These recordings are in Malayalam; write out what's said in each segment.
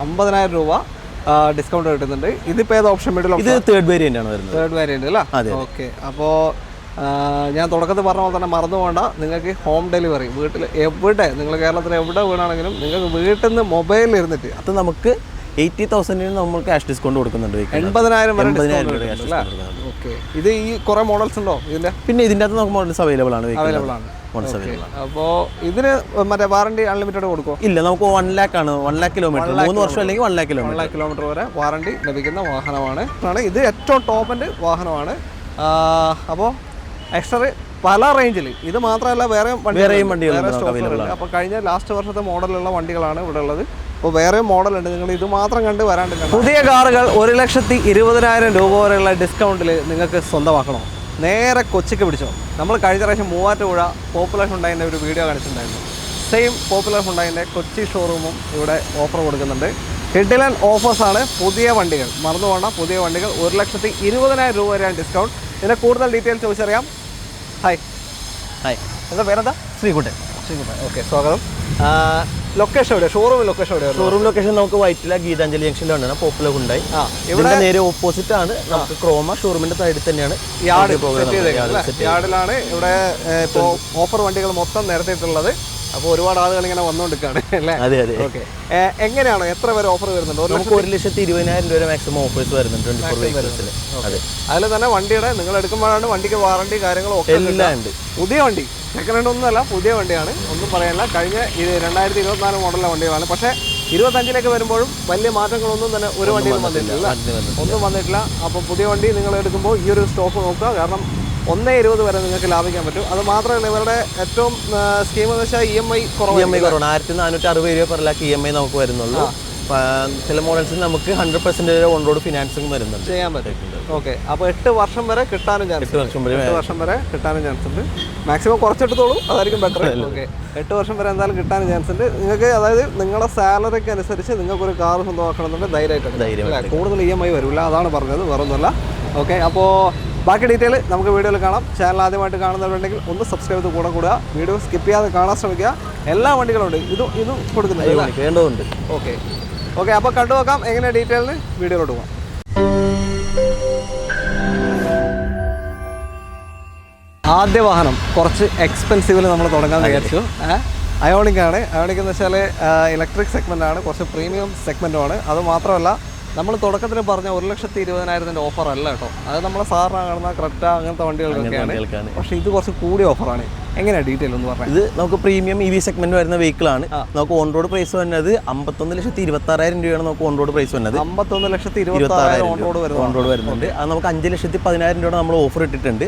50,000 രൂപ ഡിസ്കൗണ്ട് കിട്ടുന്നുണ്ട്. ഇതിപ്പോൾ ഏത് ഓപ്ഷൻ മിഡിൽ? ഇത് തേർഡ് വേരിയൻ്റ് ആണ് വരുന്നത്. തേർഡ് വേരിയൻ്റ് അല്ലേ? ഓക്കെ. അപ്പോൾ ഞാൻ തുടക്കത്തിൽ പറഞ്ഞ പോലെ തന്നെ മറന്നു പോകണ്ട, നിങ്ങൾക്ക് ഹോം ഡെലിവറി വീട്ടിൽ എവിടെ, നിങ്ങൾ കേരളത്തിൽ എവിടെ വീണാണെങ്കിലും നിങ്ങൾക്ക് വീട്ടിൽ നിന്ന് മൊബൈലിൽ ഇരുന്നിട്ട് അത് നമുക്ക് 80,000 നമ്മൾ ക്യാഷ് ഡിസ്കൗണ്ട് കൊടുക്കുന്നുണ്ട്. 80,000 വരെ ഡിസ്കൗണ്ട്. ഓക്കെ. ഇത് ഈ കുറേ മോഡൽസ് ഉണ്ടോ ഇതിൻ്റെ? പിന്നെ ഇതിൻ്റെ അകത്ത് നമുക്ക് മോഡൽസ് അവൈലബിൾ ആണ്. അപ്പോൾ ഇതിന് മറ്റേ വാറണ്ടി അൺലിമിറ്റഡ് കൊടുക്കുമോ? ഇല്ല, നമുക്ക് 1 lakh ആണ്. 1 lakh കിലോമീറ്റർ, 3 വർഷം അല്ലെങ്കിൽ 1 lakh കിലോമീറ്റർ. 1 lakh കിലോമീറ്റർ വരെ വാറണ്ടി ലഭിക്കുന്ന വാഹനമാണ്. ഇത് ഏറ്റവും ടോപ്പ് എൻഡ് വാഹനമാണ്. അപ്പോൾ എക്സ്ട്രാ പല റേഞ്ചിൽ, ഇത് മാത്രമല്ല വേറെയും വണ്ടികളുണ്ട്. അപ്പോൾ കഴിഞ്ഞ ലാസ്റ്റ് വർഷത്തെ മോഡലുള്ള വണ്ടികളാണ് ഇവിടെ ഉള്ളത്. അപ്പോൾ വേറെ മോഡലുണ്ട്, നിങ്ങൾ ഇത് മാത്രം കണ്ട് വരാണ്ടില്ല. പുതിയ കാറുകൾ 1,20,000 രൂപ വരെയുള്ള ഡിസ്കൗണ്ടിൽ നിങ്ങൾക്ക് സ്വന്തമാക്കണോ? നേരെ കൊച്ചിക്ക് പിടിച്ചോ. നമ്മൾ കഴിഞ്ഞ പ്രാവശ്യം മൂവാറ്റുപുഴ പോപ്പുലർ ഹുണ്ടായിൻ്റെ ഒരു വീഡിയോ കാണിച്ചിട്ടുണ്ടായിരുന്നു. സെയിം പോപ്പുലർ ഹുണ്ടായിൻ്റെ കൊച്ചി ഷോറൂമും ഇവിടെ ഓഫർ കൊടുക്കുന്നുണ്ട്. കിഡിലൻ ഓഫേഴ്സാണ്. പുതിയ വണ്ടികൾ മറന്നു പോകണം, പുതിയ വണ്ടികൾ 1,20,000 രൂപ വരെയാണ് ഡിസ്കൗണ്ട്. ഇതിൻ്റെ കൂടുതൽ ഡീറ്റെയിൽസ് ചോദിച്ചറിയാം. ഹായ് എന്താ പേരെന്താ? ശ്രീകുട്ടൻ. ഓക്കെ, സ്വാഗതം. ലൊക്കേഷൻ എവിടെ? ഷോറൂം ലൊക്കേഷൻ എവിടെയാണ്? ഷോറൂം ലൊക്കേഷൻ നമുക്ക് വൈറ്റില ഗീതാഞ്ജലി ജംഗ്ഷനിലാണ് പോപ്പുലർ ഹുണ്ടായി. ഇവിടെ നേരെ ഓപ്പോസിറ്റ് ആണ് നമുക്ക് ക്രോമ ഷോറൂമിന്റെ സൈഡിൽ തന്നെയാണ് യാർഡിലാണ് ഇവിടെ ഇപ്പോൾ ഓഫർ വണ്ടികൾ മൊത്തം നിരത്തിയിട്ടുള്ളത്. അപ്പോൾ ഒരുപാട് ആളുകൾ ഇങ്ങനെ വന്നുകൊണ്ടിരിക്കുകയാണ് അല്ലേ? അതെ അതെ. ഓക്കെ. എങ്ങനെയാണ്, എത്ര വരെ ഓഫർ വരുന്നുണ്ട്? നമുക്ക് 1,20,000 രൂപ മാക്സിമം ഓഫേഴ്സ് വരുന്നുണ്ട്. അതിൽ തന്നെ വണ്ടിയുടെ നിങ്ങൾ എടുക്കുമ്പോഴാണ് വണ്ടിക്ക് വാറണ്ടി കാര്യങ്ങളും ഒക്കെ എല്ലാം ഉണ്ട്. പുതിയ വണ്ടി, സെക്കൻഡ് ഹാൻഡ് ഒന്നുമല്ല, പുതിയ വണ്ടിയാണ്, ഒന്നും പറയാനില്ല. കഴിഞ്ഞ 2024 മോഡലിലെ വണ്ടികളാണ്. പക്ഷേ 25ലേക്ക് വരുമ്പോഴും വലിയ മാറ്റങ്ങളൊന്നും തന്നെ ഒരു വണ്ടിയിലും വന്നിട്ടില്ല, ഒന്നും വന്നിട്ടില്ല. അപ്പോൾ പുതിയ വണ്ടി നിങ്ങൾ എടുക്കുമ്പോൾ ഈ ഒരു സ്റ്റോക്ക് നോക്കുക. കാരണം 1,20,000 വരെ നിങ്ങൾക്ക് ലാഭിക്കാൻ പറ്റും. അത് മാത്രമല്ല ഇവരുടെ ഏറ്റവും സ്കീം എന്ന് വെച്ചാൽ EMI കുറവാണ്. 1,460 രൂപ പെർ ലാക്ക് EMI നമുക്ക് വരുന്നുള്ളൂ. ചില മോഡൽസിൽ നമുക്ക് 100% ഓൺ റോഡ് ഫിനാൻസിങ് വരുന്നുണ്ട്, ചെയ്യാൻ പറ്റും. ഓക്കെ. അപ്പോൾ 8 വർഷം വരെ കിട്ടാനും ചാൻസ്, 8 വർഷം വരെ കിട്ടാനും ചാൻസ് ഉണ്ട്. മാക്സിമം കുറച്ചെടുത്തോളൂ, അതായിരിക്കും ബെറ്റർ. ഓക്കെ. 8 വർഷം വരെ എന്തായാലും കിട്ടാനും ചാൻസ് ഉണ്ട് നിങ്ങൾക്ക്. അതായത് നിങ്ങളുടെ സാലറിക്ക് അനുസരിച്ച് നിങ്ങൾക്കൊരു കാർ സ്വന്തമാക്കണമെന്നുണ്ട് ധൈര്യമായിട്ട്. കൂടുതൽ EMI വരില്ല, അതാണ് പറഞ്ഞത്, വേറൊന്നുമല്ല. ഓക്കെ. അപ്പോൾ ബാക്കി ഡീറ്റെയിൽ നമുക്ക് വീഡിയോയിൽ കാണാം. ചാനൽ ആദ്യമായിട്ട് കാണുന്നവരുണ്ടെങ്കിൽ ഒന്ന് സബ്സ്ക്രൈബ് ചെയ്ത് കൂടെ കൂടുക. വീഡിയോ സ്കിപ്പ് ചെയ്യാതെ കാണാൻ ശ്രമിക്കുക. എല്ലാ വണ്ടികളുണ്ട്, ഇതും കൊടുക്കുന്നുണ്ട്. ഓക്കെ. ഓക്കെ. അപ്പോൾ കണ്ടു നോക്കാം എങ്ങനെ ഡീറ്റെയിലിന് വീഡിയോയിലോട്ട് പോകാം. ആദ്യ വാഹനം കുറച്ച് എക്സ്പെൻസീവിൽ നമ്മൾ തുടങ്ങാൻ വിചാരിച്ചു. അയോണിക് ആണ്. അയോണിക് എന്ന് വെച്ചാൽ ഇലക്ട്രിക് സെഗ്മെൻ്റ് ആണ്, കുറച്ച് പ്രീമിയം സെഗ്മെൻറ്റുമാണ്. അത് മാത്രമല്ല നമ്മൾ തുടക്കത്തിൽ പറഞ്ഞ 1,20,000 ഓഫർ അല്ല കേട്ടോ. അത് നമ്മളെ സാറിന് കാണുന്ന ക്രെറ്റ അങ്ങനത്തെ വണ്ടികൾക്കൊക്കെയാണ്. പക്ഷേ ഇത് കുറച്ച് കൂടിയ ഓഫറാണ്. എങ്ങനെയാണ് ഡീറ്റെയിൽ ഒന്ന് പറഞ്ഞാൽ? ഇത് നമുക്ക് പ്രീമിയം EV സെഗ്മെന്റ് വരുന്ന വെഹിക്കിളാണ്. നമുക്ക് ഓൺ റോഡ് പ്രൈസ് വരുന്നത് 51,26,000 രൂപയാണ്. നമുക്ക് ഓൺ റോഡ് പ്രൈസ് വരുന്നത് 51,26,000 ഓൺ റോഡ് വരുന്നുണ്ട്. അത് നമുക്ക് 5,10,000 രൂപ നമ്മൾ ഓഫർ ഇട്ടിട്ടുണ്ട്.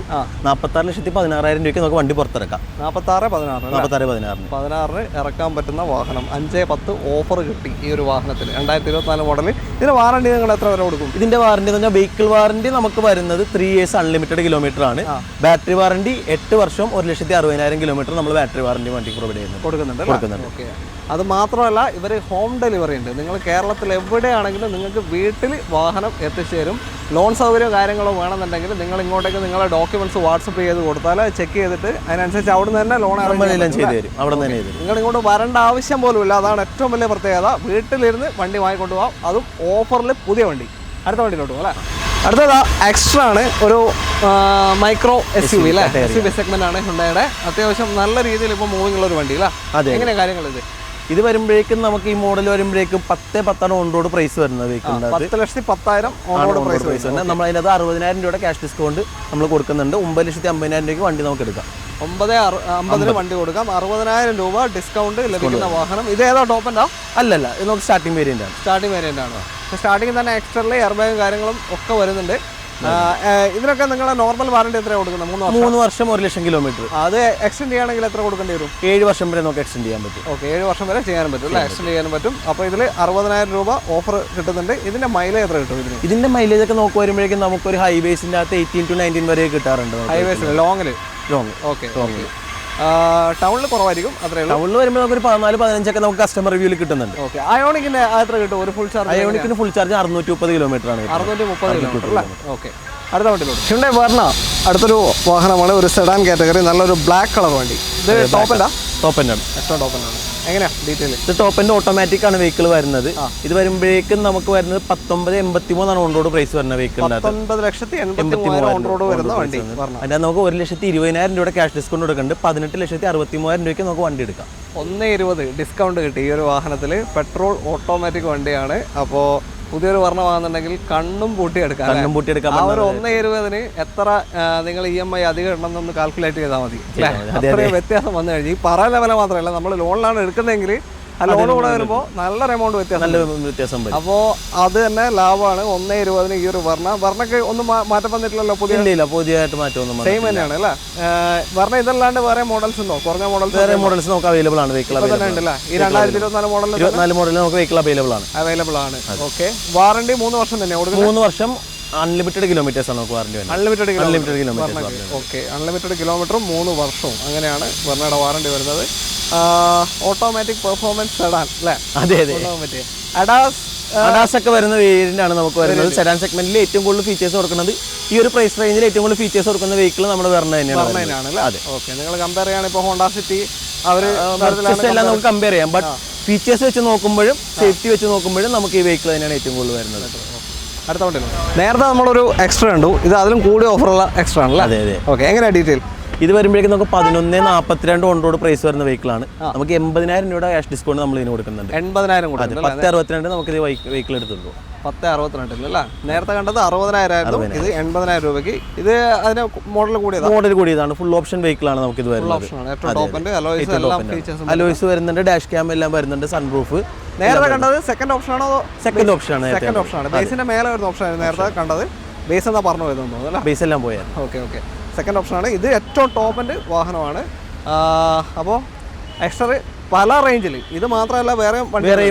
46,16,000 രൂപയ്ക്ക് നമുക്ക് വണ്ടി പുറത്തിറക്കാം. 46,16 ഇറക്കാൻ പറ്റുന്ന വാഹനം 5-10 ഓഫർ കിട്ടി ഈ ഒരു വാഹനത്തിൽ. 2024 മോഡൽ. ഇതിന് വാറണ്ടി നിങ്ങൾ എത്ര വരെ കൊടുക്കും? ഇതിന്റെ വാറണ്ടി എന്ന് പറഞ്ഞാൽ വെഹിക്കിൾ വാറണ്ടി നമുക്ക് വരുന്നത് 3 years അൺലിമിറ്റഡ് കിലോമീറ്റർ ആണ്. ബാറ്ററി വാറണ്ടി 8 വർഷം 1,60,000 കിലോമീറ്റർ നമ്മൾ ബാറ്ററി വാറണ്ടി വണ്ടി പ്രൊവൈഡ് ചെയ്യുന്നുണ്ട്, കൊടുക്കുന്നുണ്ട്. ഓക്കെ. അത് മാത്രമല്ല ഇവർ ഹോം ഡെലിവറി ഉണ്ട്. നിങ്ങൾ കേരളത്തിൽ എവിടെയാണെങ്കിലും നിങ്ങൾക്ക് വീട്ടിൽ വാഹനം എത്തിച്ചേരും. ലോൺ സൗകര്യമോ കാര്യങ്ങളോ വേണമെന്നുണ്ടെങ്കിൽ നിങ്ങൾ ഇങ്ങോട്ടേക്ക് നിങ്ങളുടെ ഡോക്യുമെന്റ്സ് വാട്സപ്പ് ചെയ്ത് കൊടുത്താൽ ചെക്ക് ചെയ്തിട്ട് അതിനനുസരിച്ച് അവിടെ നിന്ന് തന്നെ ലോൺ ചെയ്ത് തരും. അവിടെ തന്നെ നിങ്ങൾ ഇങ്ങോട്ട് വരേണ്ട ആവശ്യം പോലുമില്ല. അതാണ് ഏറ്റവും വലിയ പ്രത്യേകത. വീട്ടിലിരുന്ന് വണ്ടി വാങ്ങിക്കൊണ്ട് പോകാം, അതും ഓഫറിൽ പുതിയ വണ്ടി. അടുത്ത വണ്ടിയിലോട്ട് പോകും അല്ലേ? അടുത്തത് എക്സ്ട്രാ ആണ്, ഒരു മൈക്രോ SUV അല്ലേ? SUV സെഗ്മെന്റ് ആണ് ഹുണ്ടായുടെ. അത്യാവശ്യം നല്ല രീതിയിൽ ഇപ്പോൾ മൂവിംഗ് ഉള്ള ഒരു വണ്ടി അല്ലേ? എങ്ങനെയാണ് കാര്യങ്ങൾ? ഇത് വരുമ്പോഴേക്കും നമുക്ക് ഈ മോഡൽ വരുമ്പോഴേക്കും 10-10 ഓൺ റോഡ് പ്രൈസ് വരുന്നത്. 10,10,000 ഓൺ റോഡ് പ്രൈസ് വരുന്നത്. നമ്മൾ അതിനകത്ത് 60,000 രൂപയുടെ ക്യാഷ് ഡിസ്കൗണ്ട് നമ്മൾ കൊടുക്കുന്നുണ്ട്. 9,50,000 രൂപയ്ക്ക് വണ്ടി നമുക്ക് എടുക്കാം. 9,50,000 വണ്ടി കൊടുക്കാം. 60,000 രൂപ ഡിസ്കൗണ്ട് ലഭിക്കുന്ന വാഹനം. ഇത് ഏതാ ടോപ്പ് എൻഡാ? അല്ലല്ല, ഇത് നമുക്ക് സ്റ്റാർട്ടിംഗ് വേരിയന്റ് ആണ്. സ്റ്റാർട്ടിംഗ് തന്നെ എക്സ്ട്രൽ എയർ ബാഗും കാര്യങ്ങളും ഒക്കെ വരുന്നുണ്ട്. ഇതിനൊക്കെ നിങ്ങളെ നോർമൽ വാറണ്ടി എത്ര കൊടുക്കുന്നത്? 3 വർഷം 1,00,000 കിലോമീറ്റർ. അത് എക്സ്റ്റെൻഡ് ചെയ്യുകയാണെങ്കിൽ എത്ര കൊടുക്കേണ്ടി വരും? 7 വർഷം വരെ നമുക്ക് എക്സ്റ്റെൻഡ് ചെയ്യാൻ പറ്റും. ഓക്കെ. 7 വർഷം വരെ ചെയ്യാനും പറ്റും അല്ലേ? എക്സ്റ്റെൻഡ് ചെയ്യാനും പറ്റും. അപ്പോൾ ഇതിൽ 60,000 രൂപ ഓഫർ കിട്ടുന്നുണ്ട്. ഇതിന്റെ മൈലേജ് എത്ര കിട്ടും? ഇതിന്റെ മൈലേജ് ഒക്കെ നോക്കി വരുമ്പോഴേക്കും നമുക്കൊരു ഹൈവേസിന്റെ അകത്ത് 18 to 19 വരെ കിട്ടാറുണ്ട്. ഹൈവേസിൽ ലോങ്. ഓക്കെ. ടൗണിൽ കുറവായിരിക്കും. ടൗണിൽ വരുമ്പോൾ നമുക്ക് 14-15 നമുക്ക് കസ്റ്റമർ റിവ്യൂവിൽ കിട്ടുന്നുണ്ട്. ഓക്കെ. അയോണിക്കിന് എത്ര കിട്ടും? ഒരു ഫുൾ ചാർജ്? അയോണിക്കിന് ഫുൾ ചാർജ് 630 കിലോമീറ്റർ ആണ്. 630 കിലോമീറ്റർ അല്ലേ? ഓക്കെ. അടുത്ത വണ്ടിയിലോട്ട് ഹ്യുണ്ടായി വെർണ അടുത്തൊരു വാഹനമാണ്, ഒരു സെഡാൻ കാറ്റഗറി, നല്ലൊരു ബ്ലാക്ക് കളർ വണ്ടി. ഇത് ടോപ്പ് എൻഡാണ്. ഏറ്റവും ടോപ്പ് എൻഡാണ്. എങ്ങനെയാ ഡീറ്റെയിൽ? ഇത് ടോപ്പ് എൻഡ് ഓട്ടോമാറ്റിക് ആണ് വെഹിക്കിൾ വരുന്നത്. ഇത് വരുമ്പോഴേക്കും നമുക്ക് വരുന്നത് 1983 ഓൺ റോഡ് പ്രൈസ് വരുന്ന വെഹിക്കിൾ. 19,83,000 ഓൺ റോഡ് വരുന്ന വണ്ടി. അതിന്റെ നമുക്ക് 1,20,000 രൂപയുടെ ക്യാഷ് ഡിസ്കൗണ്ട് കൊടുക്കുന്നുണ്ട്. 18,63,000 രൂപയ്ക്ക് നമുക്ക് വണ്ടി എടുക്കാം. 1,20,000 ഡിസ്കൗണ്ട് കിട്ടി ഈ ഒരു വാഹനത്തിൽ. പെട്രോൾ ഓട്ടോമാറ്റിക് വണ്ടിയാണ്. അപ്പോൾ പുതിയൊരു വർണ്ണം വാങ്ങുന്നുണ്ടെങ്കിൽ കണ്ണും പൂട്ടിയെടുക്കാം. ആ ഒരു 1,20,000 എത്ര നിങ്ങൾ EMI അധികം ഇടണമെന്നൊന്ന് കാൽക്കുലേറ്റ് ചെയ്താൽ മതി. അത്രയും വ്യത്യാസം വന്നു കഴിഞ്ഞു. ഈ പറയുന്ന വില മാത്രമല്ല, നമ്മൾ ലോണിലാണ് എടുക്കുന്നതെങ്കിൽ ആ ലോൺ കൂടെ വരുമ്പോൾ നല്ലൊരു എമൗണ്ട് വ്യത്യാസം വരും. അപ്പോൾ അത് തന്നെ ലാഭമാണ്. 1,20,000 ഈ ഒരു വർണ്ണക്ക് ഒന്നും മാറ്റം വന്നിട്ടില്ലല്ലോ? പുതിയതായിട്ട് മാറ്റമൊന്നും സെയിം തന്നെയാണ് അല്ലേ? വർണ്ണ ഇതല്ലാണ്ട് വേറെ മോഡൽസ് ഉണ്ടോ? കുറഞ്ഞ മോഡൽസ് നമുക്ക് അവൈലബിൾ ആണ്. വെഹിക്കിൾ ഉണ്ടല്ലേ? ഈ 2024 മോഡൽ നമുക്ക് വെഹിക്കിൾ അവൈലബിൾ ആണ്. ഓക്കെ. വാറണ്ടി 3 വർഷം തന്നെ? 3 വർഷം അൺലിമിറ്റഡ് കിലോമീറ്റേഴ്സ് ആണ് നമുക്ക് warranty. Unlimited kilometre. Okay, unlimited കിലോമീറ്ററും 3 വർഷവും അങ്ങനെയാണ് വെർണയുടെ വാറണ്ടി വരുന്നത്. ഓട്ടോമാറ്റിക് പെർഫോമൻസ് സെഡാൻ അല്ലേ? അതെ. അഡാസ് ഒക്കെ വരുന്ന വേരിയന്റാണ് നമുക്ക് വരുന്നത്. സെഡാൻ സെഗ്മെന്റിൽ ഏറ്റവും കൂടുതൽ ഫീച്ചേഴ്സ് കൊടുക്കുന്നത്, ഈ ഒരു പ്രൈസ് റേഞ്ചിൽ ഏറ്റവും കൂടുതൽ ഫീച്ചേഴ്സ് കൊടുക്കുന്ന വെഹിക്കിൾ നമ്മുടെ വെർണ തന്നെയാണ്. അതെ. ഓക്കെ, നിങ്ങൾ കമ്പയർ ചെയ്യുകയാണെങ്കിൽ ഇപ്പോൾ ഹോണ്ട സിറ്റി എല്ലാം നമുക്ക് കമ്പയർ ചെയ്യാം. ബട്ട് ഫീച്ചേഴ്സ് വെച്ച് നോക്കുമ്പോഴും സേഫ്റ്റി വെച്ച് നോക്കുമ്പോഴും നമുക്ക് ഈ വെഹിക്കിൾ തന്നെയാണ് ഏറ്റവും കൂടുതൽ വരുന്നത്. അടുത്ത വണ്ടി നേരത്തെ നമ്മളൊരു എക്സ്ട്രാ കണ്ടു, ഇത് അതിലും കൂടിയ ഓഫറുള്ള എക്സ്ട്രാ ആണല്ലേ? അതെ. ഓക്കെ, എങ്ങനെയാണ് ഡീറ്റെയിൽ? ഇത് വരുമ്പോഴേക്കും നമുക്ക് 11,42 ഓൺ റോഡ് പ്രൈസ് വരുന്ന വെഹിക്കിളാണ്. നമുക്ക് 80,000 രൂപയുടെ ക്യാഷ് ഡിസ്കൗണ്ട് നമ്മൾ ഇതിന് കൊടുക്കുന്നുണ്ട്. 80,000 10,62 നമുക്ക് ഇത് വെഹിക്കിൾ എടുത്തുള്ളൂ. 10,62 അല്ലേ? നേരത്തെ കണ്ടത് 60,000 ആയിരുന്നു, ഇത് 80,000 രൂപയ്ക്ക്. ഇത് അതിന് മോഡൽ കൂടിയതാണ്. ഫുൾ ഓപ്ഷൻ വെഹിക്കിൾ ആണ് നമുക്ക് ഇത് വരുന്നത്. അലോയ്സ് വരുന്നുണ്ട്, ഡാഷ് ക്യാം എല്ലാം വരുന്നുണ്ട്, സൺറൂഫ്. നേരത്തെ കണ്ടത് സെക്കൻഡ് ഓപ്ഷൻ ആണോ? സെക്കൻഡ് ഓപ്ഷൻ ആണ്. ബേസിന്റെ മേലെ വരുന്ന ഓപ്ഷൻ ആയിരുന്നു നേരത്തെ കണ്ടത്. ബേസ് എന്നാ പറഞ്ഞു വരുന്നത്? ബേസ് എല്ലാം പോയാൽ. ഓക്കെ. സെക്കൻഡ് ഓപ്ഷനാണ്. ഇത് ഏറ്റവും ടോപ്പ് എൻഡ് വാഹനമാണ്. അപ്പോൾ എക്സ്ട്രാ പല റേഞ്ചിൽ, ഇത് മാത്രമല്ല വേറെയും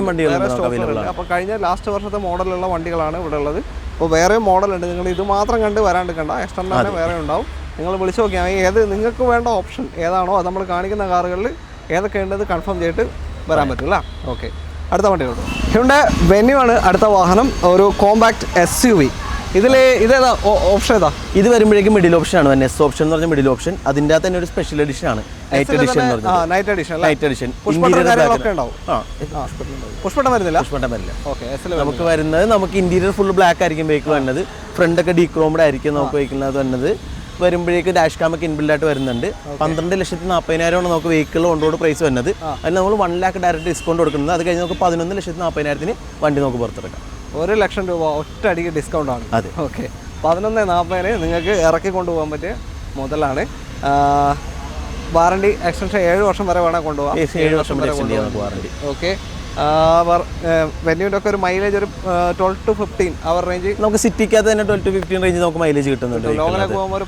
വണ്ടികളുണ്ട്. അപ്പോൾ കഴിഞ്ഞ ലാസ്റ്റ് വർഷത്തെ മോഡലുള്ള വണ്ടികളാണ് ഇവിടെ ഉള്ളത്. അപ്പോൾ വേറെയും മോഡലുണ്ട്. നിങ്ങൾ ഇത് മാത്രം കണ്ട് വരാണ്ടിരിക്കണ്ട, എക്സ്ട്രാ തന്നെ വേറെ ഉണ്ടാവും. നിങ്ങൾ വിളിച്ച് നോക്കിയാൽ ഏത് നിങ്ങൾക്ക് വേണ്ട ഓപ്ഷൻ ഏതാണോ അത് നമ്മൾ കാണിക്കുന്ന കാറുകളിൽ ഏതൊക്കെ ഉണ്ടത് കൺഫേം ചെയ്തിട്ട് വരാൻ പറ്റില്ല. ഓക്കെ, അടുത്ത വണ്ടികളുണ്ട്. ഹ്യുണ്ടായി വെന്യൂ ആണ് അടുത്ത വാഹനം, ഒരു കോമ്പാക്ട് SUV. ഇതേതാ ഓപ്ഷൻ? ഏതാ ഇത് വരുമ്പോഴേക്കും മിഡിൽ ഓപ്ഷൻ ആണ്. എസ് ഓപ്ഷൻ എന്ന് പറഞ്ഞ മിഡിൽ ഓപ്ഷൻ. അതിൻ്റെ തന്നെ ഒരു സ്പെഷ്യൽ എഡിഷൻ ആണ്, നൈറ്റ് എഡിഷൻ. പുഷ്പട്ടം വരില്ല. നമുക്ക് വരുന്നത്, നമുക്ക് ഇന്റീരിയർ ഫുൾ ബ്ലാക്ക് ആയിരിക്കും വെഹിക്കിൾ വരുന്നത്. ഫ്രണ്ട് ഒക്കെ ഡീക്രോംഡ് ആയിരിക്കും നമുക്ക് വെഹിക്കിളിനകത്ത് വരുന്നത്. വരുമ്പോഴേക്ക് ഡാഷ് കാമൊക്കെ ഇൻബിൽഡ് ആയിട്ട് വരുന്നുണ്ട്. 12,40,000 നമുക്ക് വെഹിക്കിൾ ഓൺ റോഡ് പ്രൈസ് വരുന്നത്. അതിന് നമ്മൾ 1 lakh ഡയറക്റ്റ് ഡിസ്കൗണ്ട് കൊടുക്കുന്നത്. അത് കഴിഞ്ഞ് നമുക്ക് 11,40,000 വണ്ടി നമുക്ക് പുറത്തെടുക്കാം. 1 ലക്ഷം രൂപ ഒറ്റ അടിക്ക് ഡിസ്കൗണ്ട് ആണ്. അതെ. ഓക്കെ, 11,40,000 നിങ്ങൾക്ക് ഇറക്കി കൊണ്ടുപോകാൻ പറ്റിയ മുതലാണ്. വാറണ്ടി എക്സ്റ്റൻഷൻ 7 വർഷം വരെ വേണം കൊണ്ടുപോകാം. 7 വർഷം വരെ വാറണ്ടി. ഓക്കെ. വെന്യൂൻ്റെ ഒക്കെ ഒരു മൈലേജ് ഒരു 12 to 15 അവർ റേഞ്ച് നമുക്ക് സിറ്റിക്കകത്ത് തന്നെ 12 to 15 റേഞ്ച് നമുക്ക് മൈലേജ് കിട്ടുന്നുണ്ട്. ലോങ്ങിലൊക്കെ പോകുമ്പോൾ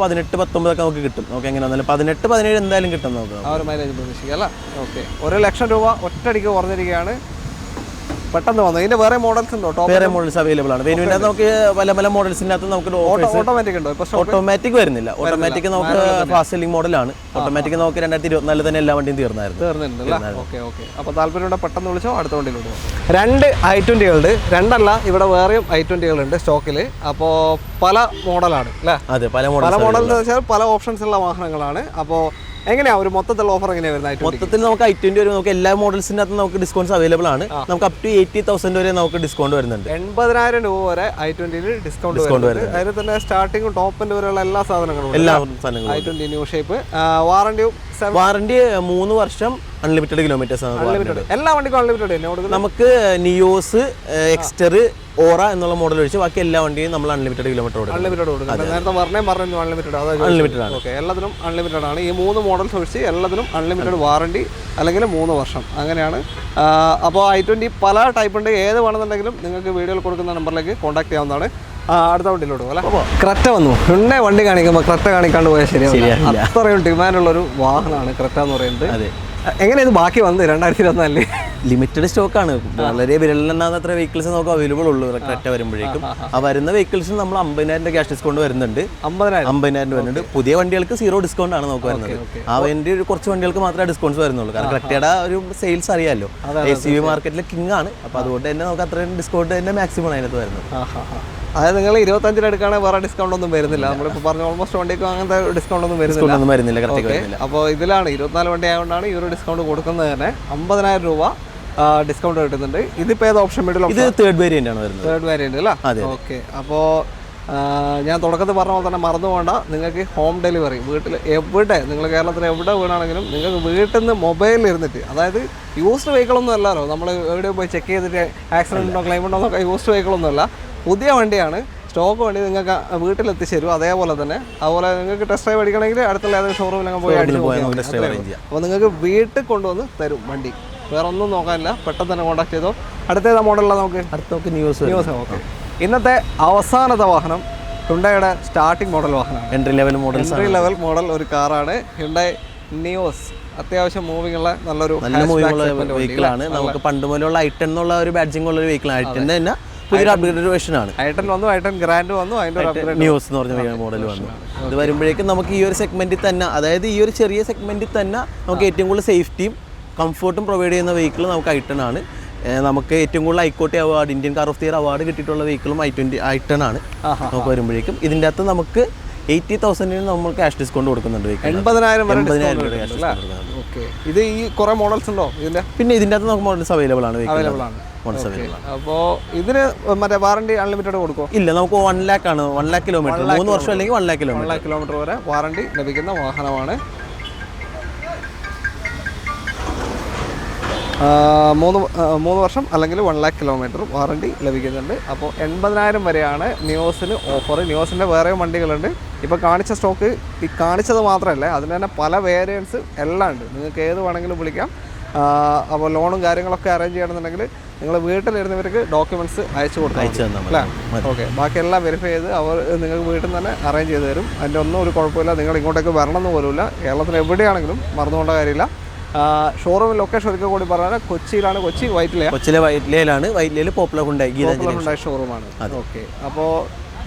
18, 19 ഒക്കെ നമുക്ക് കിട്ടും. നമുക്ക് എങ്ങനെയാണെന്നാലും 18, 17 എന്തായാലും കിട്ടും നമുക്ക് ആ ഒരു മൈലേജ് പ്രതീക്ഷിക്കുക അല്ല. ഓക്കെ, 1 ലക്ഷം രൂപ ഒറ്റയടിക്ക് കുറഞ്ഞിരിക്കുകയാണ്. പെട്ടെന്ന് വന്നു. ഇതിന്റെ വേറെ മോഡൽസ് ഉണ്ടോ? വേറെ മോഡൽസ് അവൈലബിൾ ആണ്. വെനുവിൻ്റെ നമുക്ക് പല മോഡൽസിനകത്ത് നമുക്ക് ഓട്ടോമാറ്റിക് ഉണ്ടോ? ഓട്ടോമാറ്റിക് വരുന്നില്ല. ഓട്ടോമാറ്റിക് നമുക്ക് ഫാസ്റ്റ് സെല്ലിംഗ് മോഡലാണ്. ഓട്ടോമാറ്റിക് നമുക്ക് 2024 തന്നെ എല്ലാ വണ്ടിയും തീർന്നിട്ടുണ്ട്. അപ്പോൾ താല്പര്യം പെട്ടെന്ന് വിളിച്ചോ. അടുത്ത വണ്ടിയിലോട്ട് പോകും. 2 i20 രണ്ടല്ല, ഇവിടെ വേറെയും i20 ഉണ്ട് സ്റ്റോക്കിൽ. അപ്പോൾ പല മോഡലാണ് അല്ലേ? അതെ, പല മോഡൽ എന്ന് വെച്ചാൽ പല ഓപ്ഷൻസ് ഉള്ള വാഹനങ്ങളാണ്. അപ്പോൾ എങ്ങനെയാ ഒരു മൊത്തത്തിലുള്ള ഓഫർ എങ്ങനെയാ വരുന്നത്? മൊത്തത്തിൽ നമുക്ക് i20 വരെ നമുക്ക് എല്ലാ മോഡൽസിനകത്ത് നമുക്ക് ഡിസ്കൗണ്ട്സ് അവൈലബിൾ ആണ്. നമുക്ക് അപ് ടു 80,000 വരെ നമുക്ക് ഡിസ്കൗണ്ട് വരുന്നുണ്ട്. 80,000 രൂപ വരെ i20 ഡിസ്കൗണ്ട് വരുന്നുണ്ട്. അതിൽ തന്നെ സ്റ്റാർട്ടിംഗ് ടോപ്പ് എൻഡ് വരെയുള്ള എല്ലാ സാധനങ്ങളും i20 ന്യൂ ഷേപ്പ്. വാറണ്ടി 3 വർഷം അൺലിമിറ്റഡ് കിലോമീറ്റേഴ്സ് ആണ്. എല്ലാ വണ്ടിക്കും അൺലിമിറ്റഡ്. നമുക്ക് നിയോസ്, എക്സ്റ്റർ, ഓറ എന്നുള്ള മോഡൽ ഒഴിച്ച് ബാക്കി എല്ലാ വണ്ടിയും നമ്മൾ അൺലിമിറ്റഡ് കിലോമീറ്റർ കൊടുക്കും. നേരത്തെ പറഞ്ഞു അൺലിമിറ്റഡ് ആണ്. ഓക്കെ, എല്ലാത്തിനും അൺലിമിറ്റഡ് ആണ്. ഈ 3 മോഡൽസ് ഒഴിച്ച് എല്ലാത്തിനും അൺലിമിറ്റഡ് വാറണ്ടി അല്ലെങ്കിൽ 3 വർഷം അങ്ങനെയാണ്. അപ്പോൾ i20 പല ടൈപ്പ് ഉണ്ട്. ഏത് വേണമെന്നുണ്ടെങ്കിലും നിങ്ങൾക്ക് വീഡിയോയിൽ കൊടുക്കുന്ന നമ്പറിലേക്ക് കോൺടാക്ട് ചെയ്യാവുന്നതാണ്. അടുത്ത വണ്ടിയിലോട്ട് പോലെ ക്രെറ്റ വന്നു. ഹ്യുണ്ടായി വണ്ടി കാണിക്കുമ്പോൾ ക്രെറ്റ കാണിക്കാണ്ട് പോയാൽ ശരിയാവില്ല. അത്രയും ഡിമാൻഡുള്ളൊരു വാഹനമാണ് ക്രെറ്റ എന്ന് പറയുന്നത്. എങ്ങനെ ഇത് ബാക്കി വന്നത് 2024 ലിമിറ്റഡ് സ്റ്റോക്കാണ്. വളരെ വിരലിലെണ്ണാന്നത്ര വെഹിക്കിൾസ് നമുക്ക് അവൈലബിൾ ഉള്ളൂ ക്രെറ്റ വരുമ്പോഴേക്കും. ആ വരുന്ന വെഹിക്കിൾസിന് നമ്മൾ 50,000 ക്യാഷ് ഡിസ്കൗണ്ട് വരുന്നുണ്ട്. 50,000 വരുന്നുണ്ട്. പുതിയ വണ്ടികൾക്ക് 0 ഡിസ്കൗണ്ട് ആണ് നമുക്ക് വരുന്നത്. ആ വേണ്ടി കുറച്ച് വണ്ടികൾക്ക് മാത്രമേ ഡിസ്കൗണ്ട്സ് വരുന്നുള്ളൂ. കാരണം ക്രെറ്റയുടെ ഒരു സെയിൽസ് അറിയാമല്ലോ, SUV മാർക്കറ്റിലെ കിങ് ആണ്. അപ്പോൾ അതുകൊണ്ട് തന്നെ നമുക്ക് അത്രയും ഡിസ്കൗണ്ട് തന്നെ മാക്സിമം അതിനകത്ത് വരുന്നത്. അതായത് നിങ്ങൾ 25 എടുക്കുകയാണെങ്കിൽ വേറെ ഡിസ്കൗണ്ട് ഒന്നും വരുന്നില്ല. നമ്മളിപ്പോൾ പറഞ്ഞ ഓൾമോസ്റ്റ് വണ്ടിക്കും അങ്ങനത്തെ ഡിസ്കൗണ്ട് ഒന്നും വരുന്നില്ല. അപ്പോൾ ഇതിലാണ് 24 വണ്ടി ആയതുകൊണ്ടാണ് ഈ ഒരു ഡിസ്കൗണ്ട് കൊടുക്കുന്നത് തന്നെ. 50,000 രൂപ ഡിസ്കൗണ്ട് കിട്ടുന്നുണ്ട്. ഇതിപ്പോൾ ഏത് ഓപ്ഷൻ മിഡിൽ? ഇത് തേർഡ് വേരിയന്റ് ആണ് വരുന്നത്. തേർഡ് വേരിയന്റ് അല്ലേ? ഓക്കെ. അപ്പോൾ ഞാൻ തുടക്കത്തിൽ പറഞ്ഞ പോലെ തന്നെ മറന്നു പോകണ്ട, നിങ്ങൾക്ക് ഹോം ഡെലിവറി വീട്ടിൽ എവിടെ, നിങ്ങൾ കേരളത്തിൽ എവിടെ വീണാണെങ്കിലും നിങ്ങൾക്ക് വീട്ടിൽ നിന്ന് മൊബൈലിൽ ഇരുന്നിട്ട്, അതായത് യൂസ്ഡ് വെഹിക്കിളൊന്നും അല്ലല്ലോ, നമ്മൾ എവിടെ പോയി ചെക്ക് ചെയ്തിട്ട് ആക്സിഡൻ്റ് ഉണ്ടോ ക്ലെയിം ഉണ്ടോ എന്നൊക്കെ യൂസ്ഡ് വെഹിക്കിളൊന്നും അല്ല, പുതിയ വണ്ടിയാണ്, സ്റ്റോക്ക് വണ്ടി നിങ്ങൾക്ക് വീട്ടിലെത്തിച്ചേരും. അതേപോലെ തന്നെ അതുപോലെ നിങ്ങൾക്ക് ടെസ്റ്റ് ഡ്രൈവ് അടിക്കണമെങ്കിൽ അടുത്തുള്ള ഏതൊരു ഷോറൂമിലൊക്കെ പോയി അടിച്ച് നോക്കിയാൽ അപ്പോൾ നിങ്ങൾക്ക് വീട്ടിൽ കൊണ്ടുവന്ന് തരും വണ്ടി. വേറെ ഒന്നും നോക്കാനില്ല, പെട്ടെന്ന് തന്നെ കോൺടാക്ട് ചെയ്തോ. അടുത്ത മോഡലുള്ള നമുക്ക് ന്യൂസ്. ഓക്കെ. ഇന്നത്തെ അവസാനത്തെ വാഹനം ഹ്യുണ്ടായുടെ സ്റ്റാർട്ടിംഗ് മോഡൽ വാഹനമാണ്. എൻട്രി ലെവൽ മോഡൽ ഒരു കാറാണ് ഹ്യുണ്ടായി നിയോസ്. അത്യാവശ്യം മൂവിംഗ് ഉള്ള നല്ലൊരു വെഹിക്കിളാണ്. നമുക്ക് പണ്ട് മുതലുള്ള i10 എന്നുള്ള ഒരു ബാഡ്ജിംഗ് ഉള്ള ഒരു വെഹിക്കിളാണ്. i10 തന്നെ പുതിയൊരു അപ്ഗ്രേഡഡ് വേർഷൻ ആണ്. i10 വന്നു, i10 ഗ്രാൻഡ് വന്നു, അതിൻ്റെ ഒരു അപ്ഗ്രേഡ് ന്യൂസ് എന്ന് പറഞ്ഞ മോഡൽ വന്നു. ഇത് വരുമ്പോഴേക്കും നമുക്ക് ഈ ഒരു സെഗ്മെന്റിൽ തന്നെ, അതായത് ഈ ഒരു ചെറിയ സെഗ്മെന്റിൽ തന്നെ നമുക്ക് ഏറ്റവും കൂടുതൽ സേഫ്റ്റിയും കംഫർട്ടും പ്രൊവൈഡ് ചെയ്യുന്ന വെഹിക്കിൾ നമുക്ക് i10 ആണ്. നമുക്ക് ഏറ്റവും കൂടുതൽ ICOTY award, Indian car of the year award കിട്ടിയിട്ടുള്ള വെഹിക്കിളും i10 ആണ്. നമുക്ക് വരുമ്പോഴേക്കും ഇതിൻ്റെ അകത്ത് നമുക്ക് 80,000 നമ്മൾ ക്യാഷ് ഡിസ്കൗണ്ട് കൊടുക്കുന്നുണ്ട്. 80,000 ഇത് ഈ കുറെ മോഡൽസ് ഉണ്ടോ ഇതിന്റെ? പിന്നെ ഇതിൻ്റെ അകത്ത് നമുക്ക് മോഡൽസ് അവൈലബിൾ ആണ്. അപ്പോൾ ഇതിന് മറ്റേ വാറണ്ടി അൺലിമിറ്റഡ് കൊടുക്കുമോ? ഇല്ല, നമുക്ക് 1 lakh ആണ്. 1 lakh കിലോമീറ്റർ, 3 വർഷം അല്ലെങ്കിൽ 1 lakh കിലോമീറ്റർ വരെ വാറണ്ടി ലഭിക്കുന്ന വാഹനമാണ്. 3 വർഷം അല്ലെങ്കിൽ 1 lakh കിലോമീറ്റർ വാറണ്ടി ലഭിക്കുന്നുണ്ട്. അപ്പോൾ 80,000 വരെയാണ് നിയോസിന് ഓഫർ. നിയോസിൻ്റെ വേറെയും വണ്ടികളുണ്ട്. ഇപ്പോൾ കാണിച്ച സ്റ്റോക്ക് ഈ കാണിച്ചത് മാത്രമല്ല, അതിന് തന്നെ പല വേരിയൻസ് എല്ലാം ഉണ്ട്. നിങ്ങൾക്ക് ഏത് വേണമെങ്കിലും വിളിക്കാം. അപ്പോൾ ലോണും കാര്യങ്ങളൊക്കെ അറേഞ്ച് ചെയ്യണമെന്നുണ്ടെങ്കിൽ നിങ്ങൾ വീട്ടിലിരുന്നവർക്ക് ഡോക്യുമെൻറ്റ്സ് അയച്ചു കൊടുക്കാം അല്ലേ? ഓക്കെ. ബാക്കിയെല്ലാം വെരിഫൈ ചെയ്ത് അവർ നിങ്ങൾക്ക് വീട്ടിൽ നിന്ന് തന്നെ അറേഞ്ച് ചെയ്ത് തരും. അതിൻ്റെ ഒന്നും ഒരു കുഴപ്പമില്ല. നിങ്ങൾ ഇങ്ങോട്ടേക്ക് വരണമെന്ന് പോലുമില്ല. കേരളത്തിൽ എവിടെയാണെങ്കിലും മറന്നുകൊണ്ട കാര്യമില്ല. ഷോറൂം ലൊക്കേഷൻ ഒരിക്കൽ കൂടി പറഞ്ഞാൽ കൊച്ചിയിലാണ്. കൊച്ചിയിലെ വൈറ്റ്ലയിലാണ്. വൈറ്റ്ലയിൽ പോപ്പുലർ ഹുണ്ടായി ഷോറൂമാണ്. ഓക്കെ. അപ്പോൾ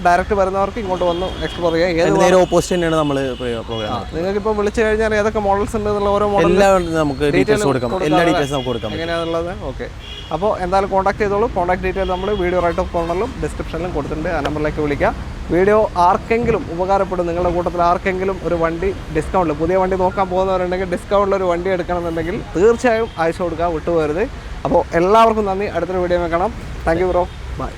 ഡയറക്റ്റ് വരുന്നവർക്ക് ഇങ്ങോട്ട് വന്ന് എക്സ്പ്ലോർ ചെയ്യാം. നേരെ ഓപ്പോസിറ്റ് തന്നെയാണ് നമ്മൾ പ്രോഗ്രാം. നിങ്ങൾക്ക് ഇപ്പോൾ വിളിച്ചു കഴിഞ്ഞാൽ ഏതൊക്കെ മോഡൽസ് ഉണ്ട് എന്നുള്ള ഓരോ മോഡൽ നമുക്ക് ഡീറ്റെയിൽസ് കൊടുക്കാം. എല്ലാ ഡീറ്റെയിൽസ് നമുക്ക് കൊടുക്കാം എങ്ങനെയാണുള്ളത്. ഓക്കെ. അപ്പോൾ എന്തായാലും കോൺടാക്ട് ചെയ്തോളൂ. കോൺടാക്ട് ഡീറ്റെയിൽ നമ്മൾ വീഡിയോ റൈറ്റ് ഓഫ് കോർണറിലും ഡിസ്ക്രിപ്ഷനിലും കൊടുത്തിട്ടുണ്ട്. ആ നമ്പറിലേക്ക് വിളിക്കാം. വീഡിയോ ആർക്കെങ്കിലും ഉപകാരപ്പെടും, നിങ്ങളുടെ കൂട്ടത്തിൽ ആർക്കെങ്കിലും ഒരു വണ്ടി ഡിസ്കൗണ്ടിൽ, പുതിയ വണ്ടി നോക്കാൻ പോകുന്നവരുണ്ടെങ്കിൽ ഡിസ്കൗണ്ടിലൊരു വണ്ടി എടുക്കണമെന്നുണ്ടെങ്കിൽ തീർച്ചയായും അയച്ചു കൊടുക്കുക, വിട്ടുപോകരുത്. അപ്പോൾ എല്ലാവർക്കും നന്ദി. അടുത്തൊരു വീഡിയോ കാണാം. Thank you bro. ബൈ.